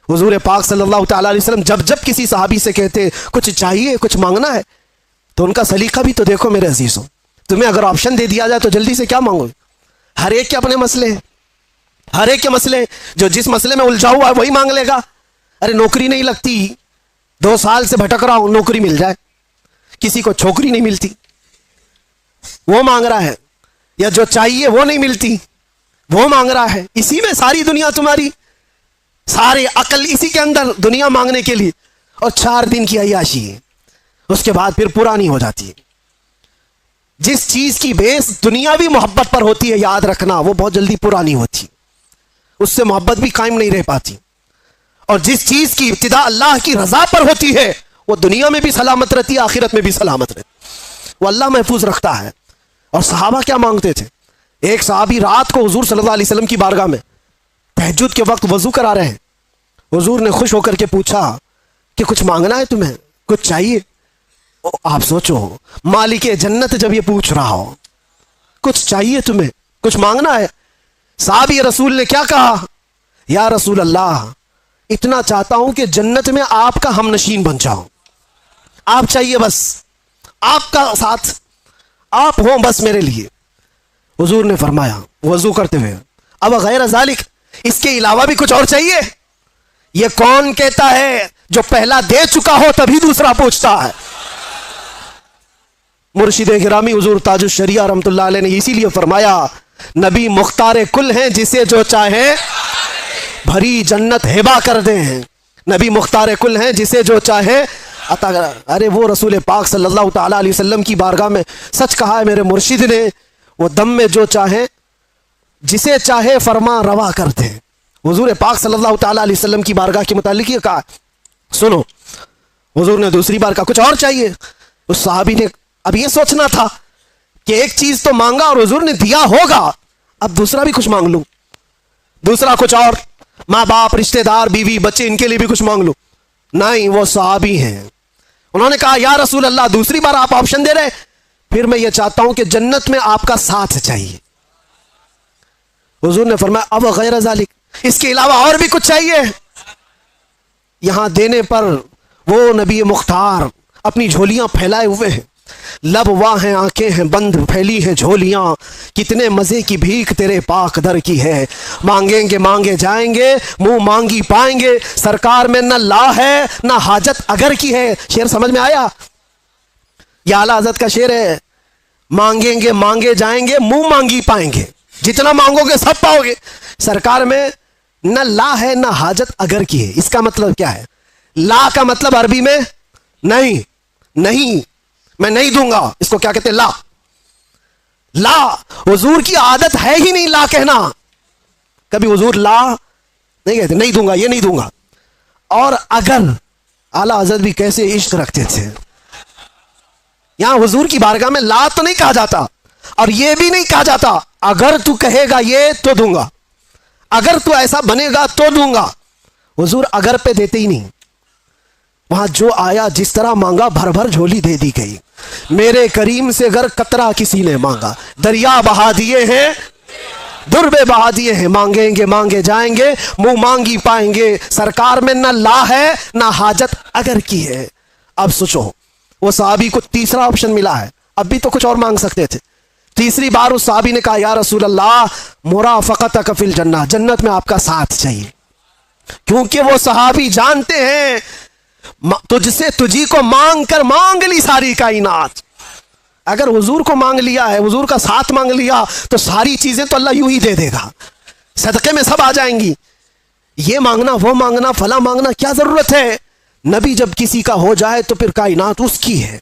حضور پاک صلی اللہ تعالیٰ علیہ وسلم جب جب کسی صحابی سے کہتے کچھ چاہیے، کچھ مانگنا ہے، تو ان کا سلیقہ بھی تو دیکھو میرے عزیزوں. تمہیں اگر آپشن دے دیا جائے تو جلدی سے کیا مانگو؟ ہر ایک کے اپنے مسئلے ہیں، ہر ایک کے مسئلے ہیں. جو جس مسئلے میں الجھا ہوا ہے وہی مانگ لے گا. ارے نوکری نہیں لگتی، 2 سال سے بھٹک رہا ہوں، نوکری مل جائے. کسی کو چھوکری نہیں ملتی، وہ مانگ رہا ہے. یا جو چاہیے وہ نہیں ملتی، وہ مانگ رہا ہے. اسی میں ساری دنیا تمہاری، سارے عقل اسی کے اندر دنیا مانگنے کے لیے. اور 4 دن کی عیاشی ہے، اس کے بعد پھر پرانی ہو جاتی ہے. جس چیز کی بیس دنیاوی محبت پر ہوتی ہے، یاد رکھنا وہ بہت جلدی پرانی ہوتی، اس سے محبت بھی قائم نہیں رہ پاتی. اور جس چیز کی ابتدا اللہ کی رضا پر ہوتی ہے وہ دنیا میں بھی سلامت رہتی ہے، آخرت میں بھی سلامت رہتی، وہ اللہ محفوظ رکھتا ہے. اور صحابہ کیا مانگتے تھے؟ ایک صحابی رات کو حضور صلی اللہ علیہ وسلم کی بارگاہ میں تہجد کے وقت وضو کرا رہے ہیں. حضور نے خوش ہو کر کے پوچھا کہ کچھ مانگنا ہے تمہیں، کچھ چاہیے؟ آپ سوچو، مالک جنت جب یہ پوچھ رہا ہو کچھ چاہیے تمہیں، کچھ مانگنا ہے. صحابی رسول نے کیا کہا؟ یا رسول اللہ، اتنا چاہتا ہوں کہ جنت میں آپ کا ہم نشین بن جاؤں. آپ چاہیے، بس آپ کا ساتھ آپ ہوں بس میرے لیے. حضور نے فرمایا وضو کرتے ہوئے، اب غیر ذالک، اس کے علاوہ بھی کچھ اور چاہیے؟ یہ کون کہتا ہے جو پہلا دے چکا ہو تبھی دوسرا پوچھتا ہے؟ مرشد گرامی حضور تاج الشریعہ رحمۃ اللہ علیہ نے اسی لیے فرمایا نبی مختار کل ہیں، جسے جو چاہے بھری جنت ہبا کر دیں. نبی مختار کل ہیں، جسے جو چاہے عطا کر. ارے وہ رسول پاک صلی اللہ تعالیٰ علیہ وسلم کی بارگاہ میں سچ کہا ہے میرے مرشد نے، وہ دم میں جو چاہے جسے چاہے فرما روا کرتے ہیں. حضور پاک صلی اللہ تعالیٰ علیہ وسلم کی بارگاہ کے متعلق یہ کہا. سنو، حضور نے دوسری بار کہا کچھ اور چاہیے. اس صحابی نے اب یہ سوچنا تھا کہ ایک چیز تو مانگا اور حضور نے دیا ہوگا، اب دوسرا بھی کچھ مانگ لوں، دوسرا کچھ اور، ماں باپ، رشتہ دار، بیوی، بچے، ان کے لیے بھی کچھ مانگ لوں. نہیں، وہ صحابی ہیں. انہوں نے کہا یا رسول اللہ، دوسری بار آپ آپشن دے رہے، پھر میں یہ چاہتا ہوں کہ جنت میں آپ کا ساتھ چاہیے. حضور نے فرمایا اب غیر ذالک، اس کے علاوہ اور بھی کچھ چاہیے؟ یہاں دینے پر وہ نبی مختار اپنی جھولیاں پھیلائے ہوئے ہیں، لب واہ ہیں، آنکھیں ہیں بند، پھیلی ہیں جھولیاں، کتنے مزے کی بھیک تیرے پاک در کی ہے. مانگیں گے مانگے جائیں گے، منہ مانگی پائیں گے. سرکار میں نہ لا ہے نہ حاجت اگر کی ہے. شعر سمجھ میں آیا؟ یہ اعلیٰ حضرت کا شعر ہے. مانگیں گے مانگے جائیں گے، منہ مانگی پائیں گے، جتنا مانگو گے سب پاؤ گے. سرکار میں نہ لا ہے نہ حاجت اگر کی ہے. اس کا مطلب کیا ہے؟ لا کا مطلب عربی میں نہیں، نہیں، میں نہیں دوں گا، اس کو کیا کہتے ہیں؟ لا. لا حضور کی عادت ہے ہی نہیں لا کہنا. کبھی حضور لا نہیں کہتے، نہیں دوں گا، یہ نہیں دوں گا. اور اگر، اعلیٰ حضرت بھی کیسے عشق رکھتے تھے. یہاں حضور کی بارگاہ میں لا تو نہیں کہا جاتا، اور یہ بھی نہیں کہا جاتا اگر تو کہے گا یہ تو دوں گا، اگر تو ایسا بنے گا تو دوں گا. حضور اگر پہ دیتے ہی نہیں. وہاں جو آیا جس طرح مانگا بھر بھر جھولی دے دی گئی. میرے کریم سے گر قطرہ کسی نے مانگا، دریا بہا دیے ہیں، دربے بہا دیے ہیں. مانگیں گے مانگے جائیں گے، منہ مانگی پائیں گے. سرکار میں نہ لا ہے نہ حاجت اگر کی ہے. اب سوچو، وہ صحابی کو تیسرا آپشن ملا ہے، اب بھی تو کچھ اور مانگ سکتے تھے. تیسری بار اس صحابی نے کہا یا رسول اللہ، مرافقتک فی الجنہ، جنت میں آپ کا ساتھ چاہیے. کیونکہ وہ صحابی جانتے ہیں تجھ سے تجھی کو مانگ کر مانگ لی ساری کائنات. اگر حضور کو مانگ لیا ہے، حضور کا ساتھ مانگ لیا، تو ساری چیزیں تو اللہ یوں ہی دے دے گا، صدقے میں سب آ جائیں گی. یہ مانگنا وہ مانگنا فلاں مانگنا کیا ضرورت ہے؟ نبی جب کسی کا ہو جائے تو پھر کائنات اس کی ہے.